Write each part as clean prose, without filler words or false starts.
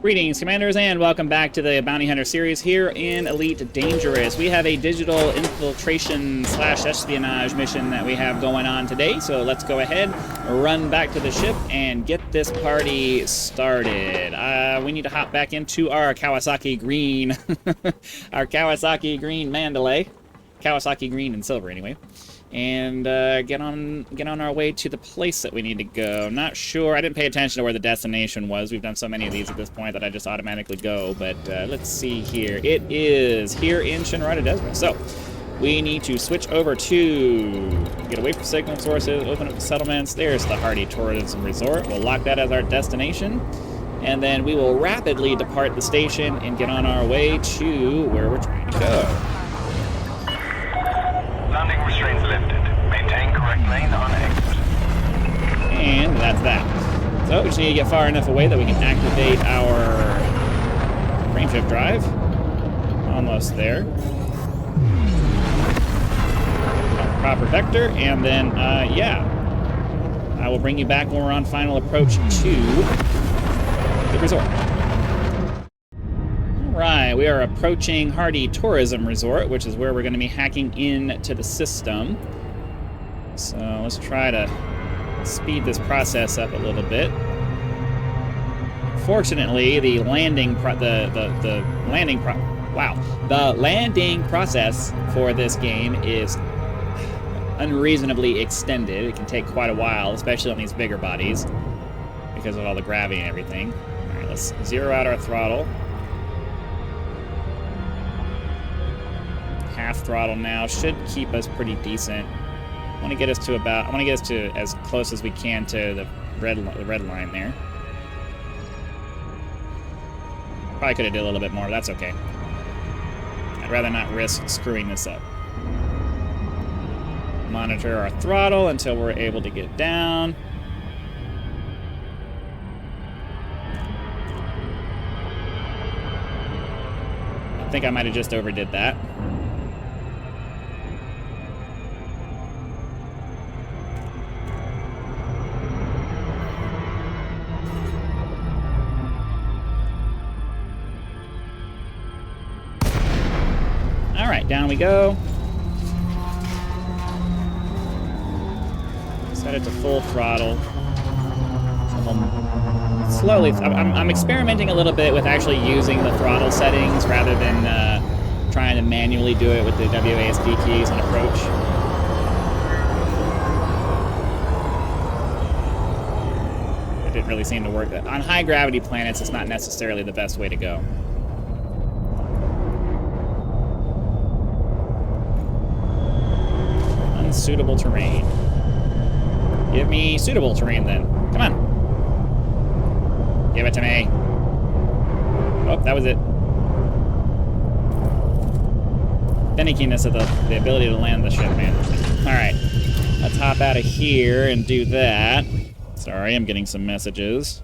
Greetings, Commanders, and welcome back to the Bounty Hunter series here in Elite Dangerous. We have a digital infiltration / espionage mission that we have going on today, so let's go ahead, run back to the ship, and get this party started. We need to hop back into our Kawasaki Green, our Kawasaki Green Mandalay. Kawasaki Green and Silver, anyway. And get on our way to the place that we need to go. Not sure. I didn't pay attention to where the destination was. We've done so many of these at this point that I just automatically go. But let's see here. It is here in Shinrarta Dezhra. So we need to switch over to get away from signal sources, open up the settlements. There's the Hardy Tourism Resort. We'll lock that as our destination. And then we will rapidly depart the station and get on our way to where we're trying to go. Landing restraints lifted. Maintain correct lane on exit. And that's that. So we just need to get far enough away that we can activate our frameshift drive. Almost there. Proper vector, and then, yeah. I will bring you back when we're on final approach to the resort. Right, we are approaching Hardy Tourism Resort, which is where we're going to be hacking into the system. So let's try to speed this process up a little bit. Fortunately, the landing process for this game is unreasonably extended. It can take quite a while, especially on these bigger bodies, because of all the gravity and everything. All right, let's zero out our throttle. Half throttle now should keep us pretty decent. I want to get us to as close as we can to the red line there. Probably could have did a little bit more, but that's okay. I'd rather not risk screwing this up. Monitor our throttle until we're able to get down. I think I might have just overdid that. All right, down we go. Set it to full throttle. Slowly, I'm experimenting a little bit with actually using the throttle settings rather than trying to manually do it with the WASD keys on approach. It didn't really seem to work. On high gravity planets, it's not necessarily the best way to go. Unsuitable terrain. Give me suitable terrain then. Come on. Give it to me. Oh, that was it. Finickiness of the ability to land the ship, man. Alright. Let's hop out of here and do that. Sorry, I'm getting some messages.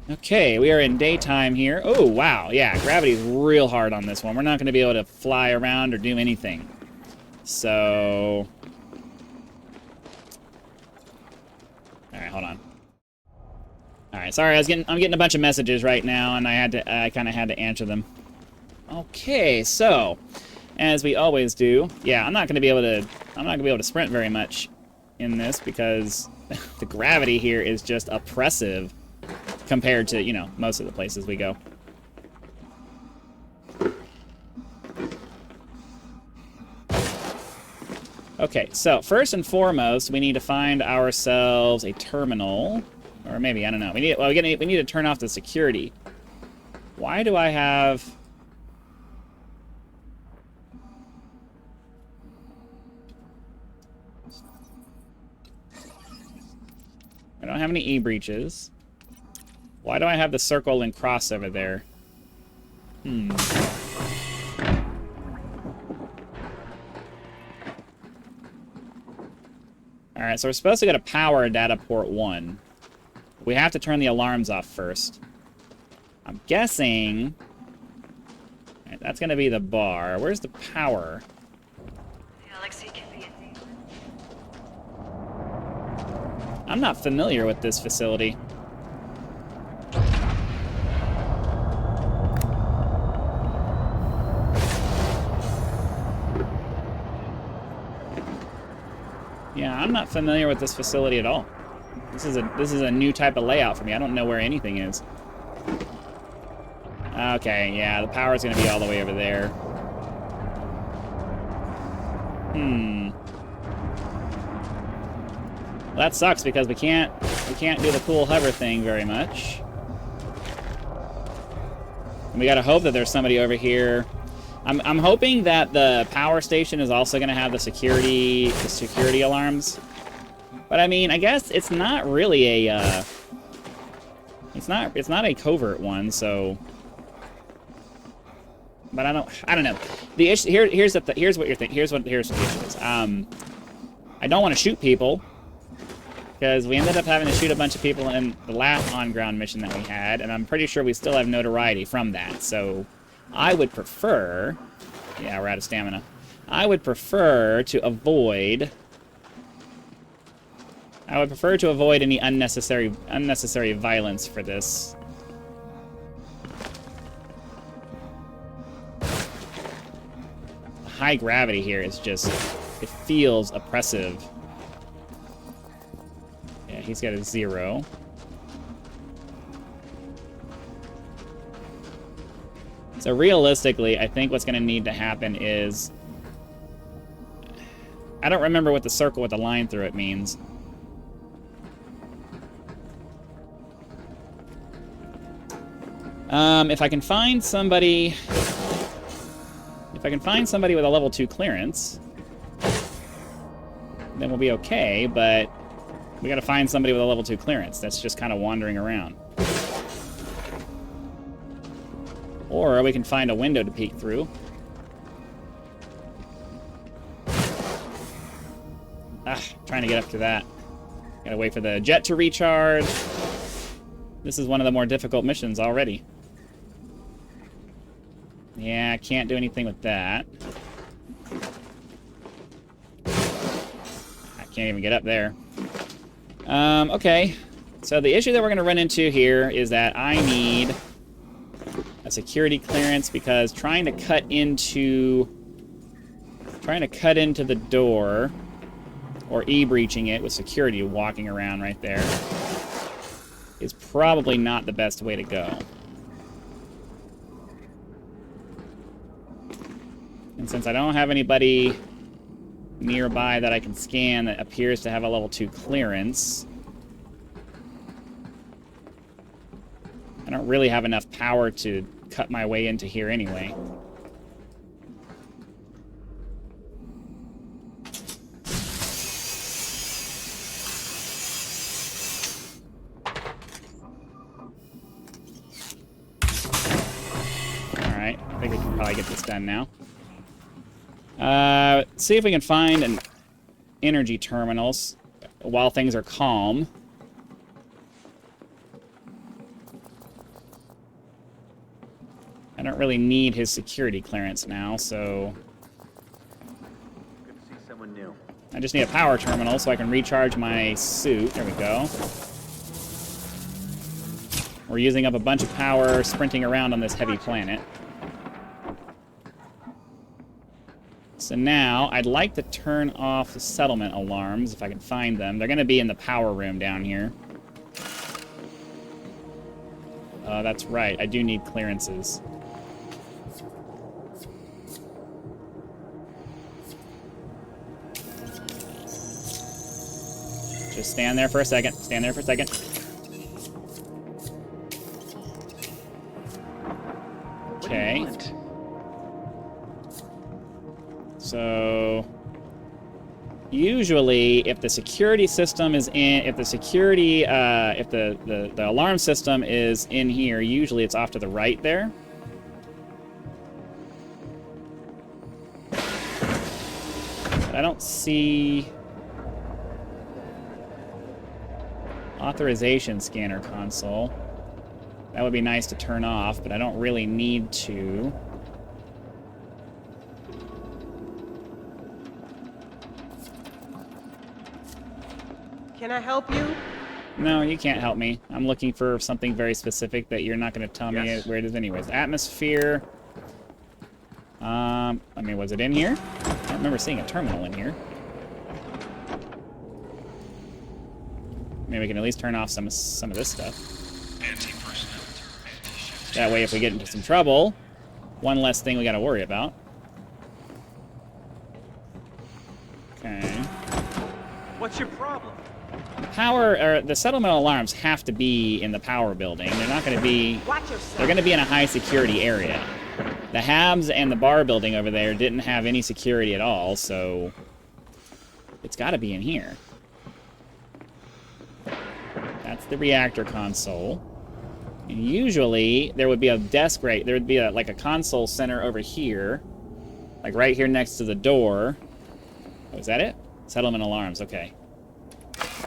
Okay, we are in daytime here. Oh, wow. Yeah, gravity's real hard on this one. We're not going to be able to fly around or do anything. So... Alright, hold on. Alright, sorry, I'm getting a bunch of messages right now, and I kind of had to answer them. Okay, so, as we always do, yeah, I'm not going to be able to sprint very much in this because the gravity here is just oppressive compared to, you know, most of the places we go. Okay, so first and foremost, we need to find ourselves a terminal, or maybe, I don't know. We need to turn off the security. Why do I have... I don't have any E-breaches. Why do I have the circle and cross over there? Alright, so we're supposed to go to power data port 1. We have to turn the alarms off first. I'm guessing... Right, that's going to be the bar. Where's the power? The galaxy can be I'm not familiar with this facility. Yeah, I'm not familiar with this facility at all. This is a new type of layout for me. I don't know where anything is. Okay, yeah, the power's gonna be all the way over there. Well, that sucks because we can't do the cool hover thing very much. And we gotta hope that there's somebody over here. I'm hoping that the power station is also gonna have the security alarms. But I mean, I guess it's not really a it's not a covert one, so. But I don't know. The issue here's what the issue is. I don't want to shoot people because we ended up having to shoot a bunch of people in the last on-ground mission that we had, and I'm pretty sure we still have notoriety from that. So I would prefer, yeah, we're out of stamina. I would prefer to avoid any unnecessary violence for this. High gravity here is just, it feels oppressive. Yeah, he's got a 0. So realistically, I think what's going to need to happen is, I don't remember what the circle with the line through it means. If I can find somebody with a level 2 clearance, then we'll be okay, but we gotta find somebody with a level 2 clearance that's just kind of wandering around. Or we can find a window to peek through. Trying to get up to that. Gotta wait for the jet to recharge. This is one of the more difficult missions already. Yeah, I can't do anything with that. I can't even get up there. Okay. So the issue that we're going to run into here is that I need a security clearance because trying to cut into the door or e-breaching it with security walking around right there is probably not the best way to go. And since I don't have anybody nearby that I can scan that appears to have a level 2 clearance, I don't really have enough power to cut my way into here anyway. Alright, I think we can probably get this done now. See if we can find an energy terminals while things are calm. I don't really need his security clearance now, so Good to see someone new. I just need a power terminal so I can recharge my suit. There we go. We're using up a bunch of power sprinting around on this heavy planet. So now, I'd like to turn off the settlement alarms, if I can find them. They're going to be in the power room down here. That's right, I do need clearances. Just stand there for a second. Stand there for a second. Okay. So usually if the security system is in, if the alarm system is in here, usually it's off to the right there. But I don't see authorization scanner console. That would be nice to turn off, but I don't really need to. Can I help you? No, you can't help me. I'm looking for something very specific that you're not going to tell me Yes. where it is anyways. Atmosphere. I mean, was it in here? I don't remember seeing a terminal in here. Maybe we can at least turn off some of this stuff. That way, if we get into some trouble, one less thing we got to worry about. Okay. What's your problem? Power, or the settlement alarms have to be in the power building. They're not going to be... Watch yourself. They're going to be in a high security area. The Habs and the bar building over there didn't have any security at all, so... It's got to be in here. That's the reactor console. And usually, there would be a desk right... There would be like a console center over here. Like right here next to the door. Oh, is that it? Settlement alarms, okay.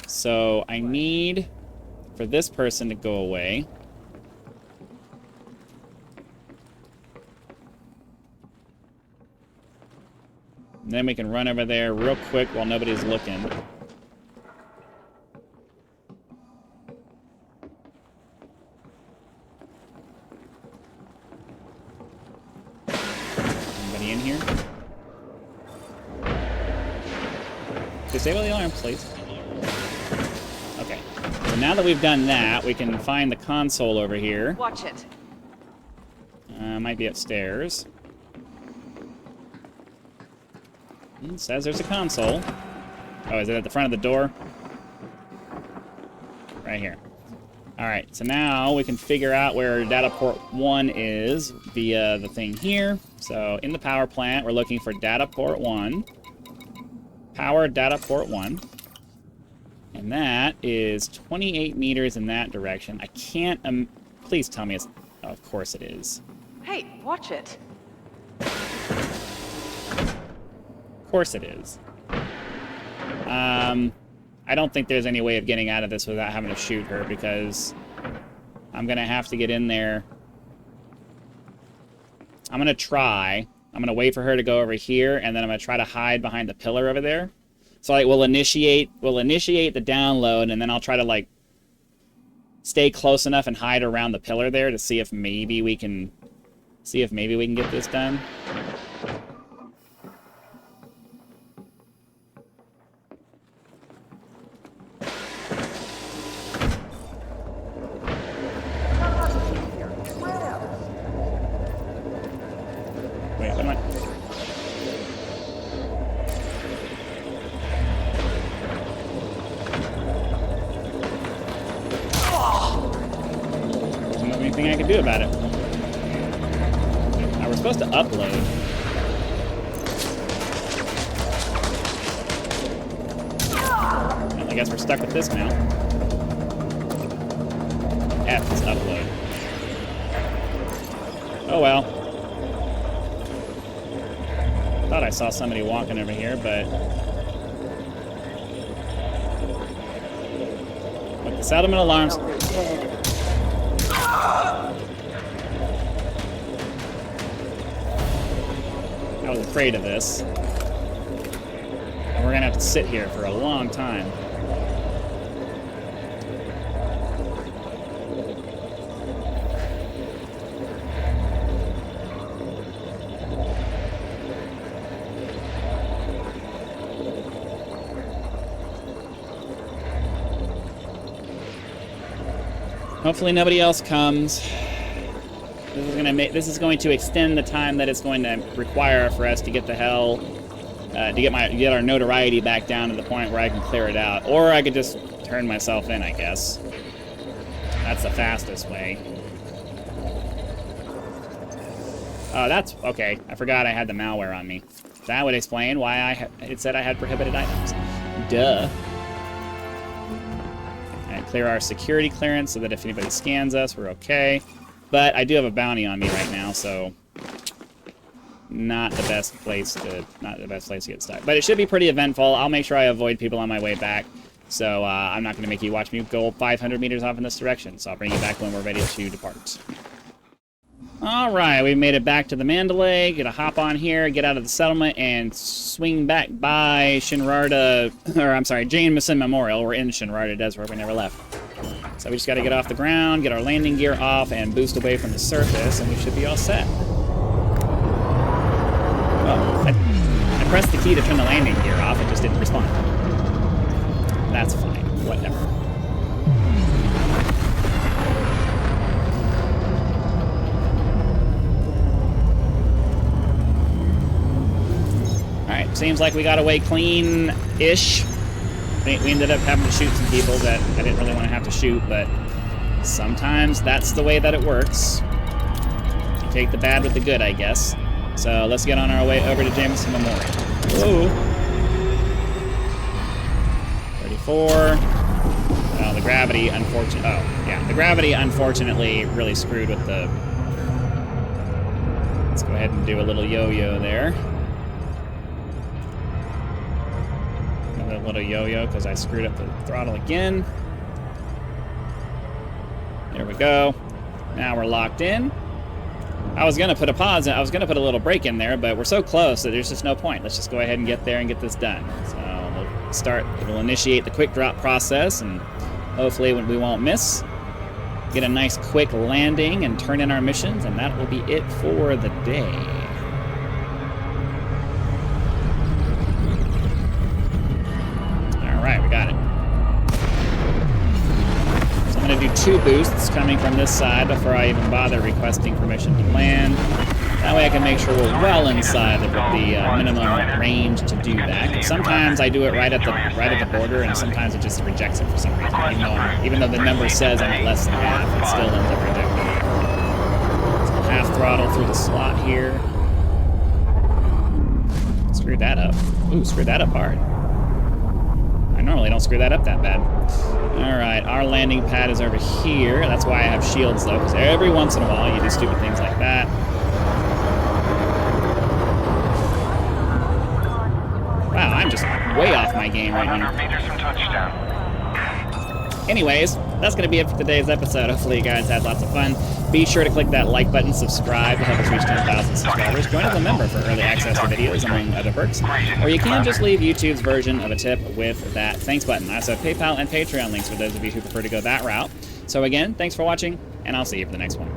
So, I need for this person to go away. And then we can run over there real quick while nobody's looking. Anybody in here? Disable the alarm, please. Okay. So now that we've done that, we can find the console over here. Watch it. Might be upstairs. It says there's a console. Oh, is it at the front of the door? Right here. Alright, so now we can figure out where data port 1 is via the thing here. So in the power plant, we're looking for data port 1. Power data port 1. And that is 28 meters in that direction. I can't... please tell me it's... Oh, of course it is. Hey, watch it. Of course it is. I don't think there's any way of getting out of this without having to shoot her, because I'm going to have to get in there. I'm going to try. I'm going to wait for her to go over here, and then I'm going to try to hide behind the pillar over there. So like we'll initiate the download, and then I'll try to like stay close enough and hide around the pillar there to see if maybe we can get this done. Wait, what am I? There's not anything I can do about it. Now we're supposed to upload. Well, I guess we're stuck with this now. F is upload. Oh well. Thought I saw somebody walking over here, but... With the settlement alarms... I was afraid of this. And we're gonna have to sit here for a long time. Hopefully nobody else comes. This is going to extend the time that it's going to require for us to get the hell, to get our notoriety back down to the point where I can clear it out, or I could just turn myself in, I guess. That's the fastest way. Oh, that's okay. I forgot I had the malware on me. That would explain why it said I had prohibited items. Duh. And clear our security clearance so that if anybody scans us, we're okay. But I do have a bounty on me right now, so not the best place to get stuck. But it should be pretty eventful. I'll make sure I avoid people on my way back. So I'm not going to make you watch me go 500 meters off in this direction. So I'll bring you back when we're ready to depart. All right, we made it back to the Mandalay. Gonna hop on here, get out of the settlement, and swing back by Jameson Memorial. We're in Shinrarta Dezhra. We never left. So we just gotta get off the ground, get our landing gear off, and boost away from the surface, and we should be all set. Oh, I pressed the key to turn the landing gear off. It just didn't respond. That's fine. Whatever. Alright, seems like we got away clean-ish. We ended up having to shoot some people that I didn't really want to have to shoot, but sometimes that's the way that it works. You take the bad with the good, I guess. So let's get on our way over to Jameson Memorial. Whoa. 34. Oh, the gravity, the gravity, unfortunately, really screwed with the... Let's go ahead and do a little yo-yo there. Another little yo-yo, because I screwed up the throttle again. There we go. Now we're locked in. I was going to put a pause, I was going to put a little break in there, but we're so close that there's just no point. Let's just go ahead and get there and get this done. So we'll initiate the quick drop process, and hopefully we won't miss. Get a nice quick landing and turn in our missions, and that will be it for the day. All right, we got it. So I'm going to do 2 boosts coming from this side before I even bother requesting permission to land. That way I can make sure we're well inside the minimum range to do that. Sometimes I do it right at the border, and sometimes it just rejects it for some reason. Even though the number says I'm at less than half, it still ends up rejecting it. So half throttle through the slot here. Screwed that up. Ooh, screwed that up hard. I normally don't screw that up that bad. Alright, our landing pad is over here. That's why I have shields, though, because every once in a while you do stupid things like that. Wow, I'm just way off my game right now. 100 meters from touchdown. Anyways, that's going to be it for today's episode. Hopefully you guys had lots of fun. Be sure to click that like button, subscribe to help us reach 10,000 subscribers. Join as a member for early access to videos, among other perks. Or you can just leave YouTube's version of a tip with that thanks button. I also have PayPal and Patreon links for those of you who prefer to go that route. So again, thanks for watching, and I'll see you for the next one.